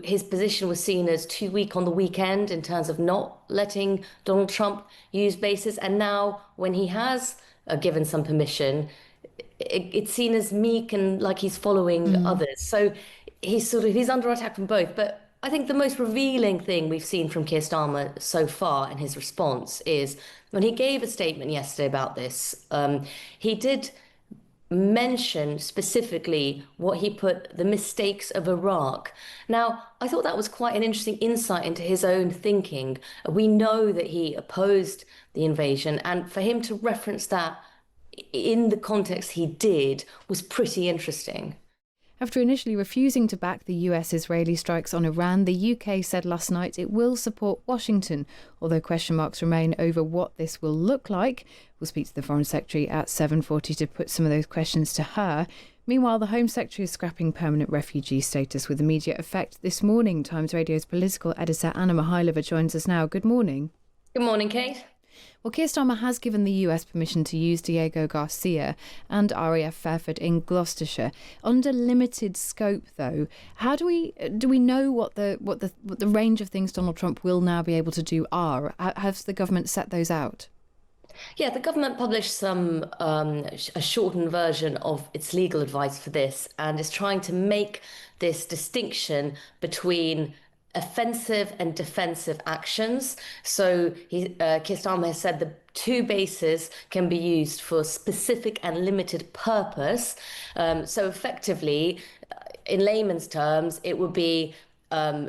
his position was seen as too weak on the weekend in terms of not letting Donald Trump use bases. And now, when he has given some permission, it's seen as meek and like he's following others. So he's under attack from both. But I think the most revealing thing we've seen from Keir Starmer so far in his response is when he gave a statement yesterday about this. He did mention specifically what he put the mistakes of Iraq. Now, I thought that was quite an interesting insight into his own thinking. We know that he opposed the invasion, and for him to reference that in the context he did was pretty interesting. After initially refusing to back the US-Israeli strikes on Iran, the UK said last night it will support Washington, although question marks remain over what this will look like. We'll speak to the Foreign Secretary at 7:40 to put some of those questions to her. Meanwhile, the Home Secretary is scrapping permanent refugee status with immediate effect this morning. Times Radio's political editor Anna Mikhailova joins us now. Good morning. Good morning, Kate. Well, Keir Starmer has given the US permission to use Diego Garcia and RAF Fairford in Gloucestershire under limited scope, though. How do we know what the range of things Donald Trump will now be able to do are? Has the government set those out? Yeah, the government published a shortened version of its legal advice for this, and is trying to make this distinction between offensive and defensive actions. So Keir Starmer has said the two bases can be used for specific and limited purpose. So effectively, in layman's terms, it would be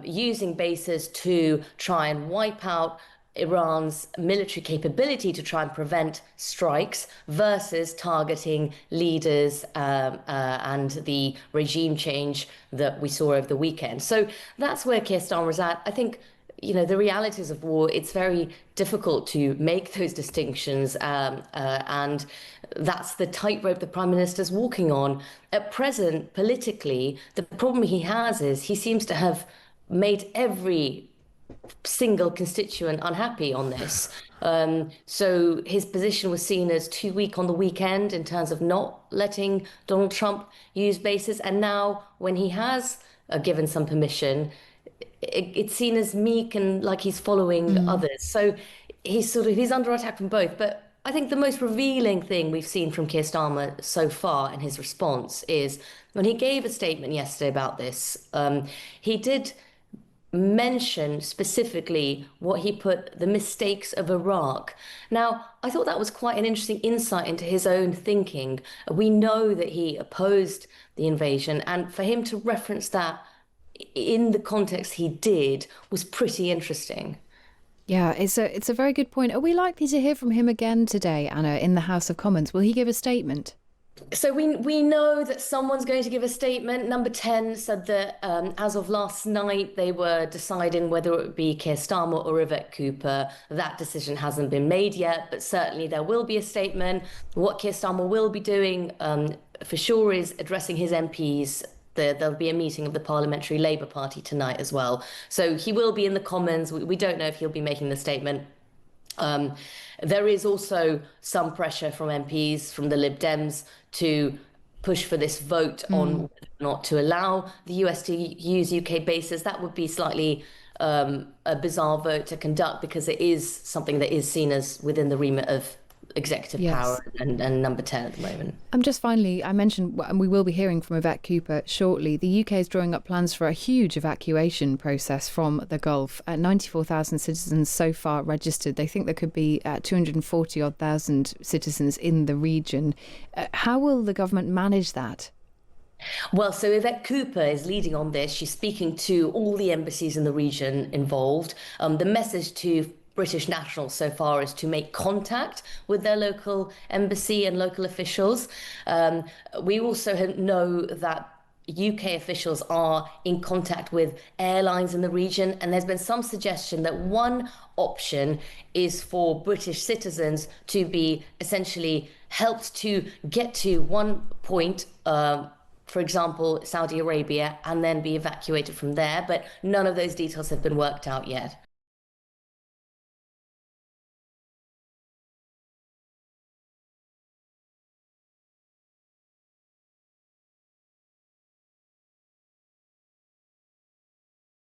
using bases to try and wipe out Iran's military capability to try and prevent strikes versus targeting leaders and the regime change that we saw over the weekend. So that's where Keir Starmer is at. I think, the realities of war, it's very difficult to make those distinctions. And that's the tightrope the Prime Minister's walking on. At present, politically, the problem he has is he seems to have made every single constituent unhappy on this. So his position was seen as too weak on the weekend in terms of not letting Donald Trump use bases. And now, when he has given some permission, it's seen as meek and like he's following others. So he's under attack from both. But I think the most revealing thing we've seen from Keir Starmer so far in his response is when he gave a statement yesterday about this. He did mention specifically what he put the mistakes of Iraq. Now, I thought that was quite an interesting insight into his own thinking. We know that he opposed the invasion, and for him to reference that in the context he did was pretty interesting. Yeah, it's a very good point. Are we likely to hear from him again today, Anna, in the House of Commons? Will he give a statement? So we know that someone's going to give a statement. Number 10 said that as of last night, they were deciding whether it would be Keir Starmer or Yvette Cooper. That decision hasn't been made yet, but certainly there will be a statement. What Keir Starmer will be doing for sure is addressing his MPs. There'll be a meeting of the Parliamentary Labour Party tonight as well. So he will be in the Commons. We don't know if he'll be making the statement. There is also some pressure from MPs, from the Lib Dems, to push for this vote on whether or not to allow the US to use UK bases. That would be slightly a bizarre vote to conduct because it is something that is seen as within the remit of executive power and number 10 at the moment. Just finally, I mentioned, and we will be hearing from Yvette Cooper shortly, the UK is drawing up plans for a huge evacuation process from the Gulf. 94,000 citizens so far registered. They think there could be 240,000 citizens in the region. How will the government manage that? Well, so Yvette Cooper is leading on this. She's speaking to all the embassies in the region involved. The message to British nationals so far is to make contact with their local embassy and local officials. We also know that UK officials are in contact with airlines in the region, and there's been some suggestion that one option is for British citizens to be essentially helped to get to one point, for example, Saudi Arabia, and then be evacuated from there. But none of those details have been worked out yet.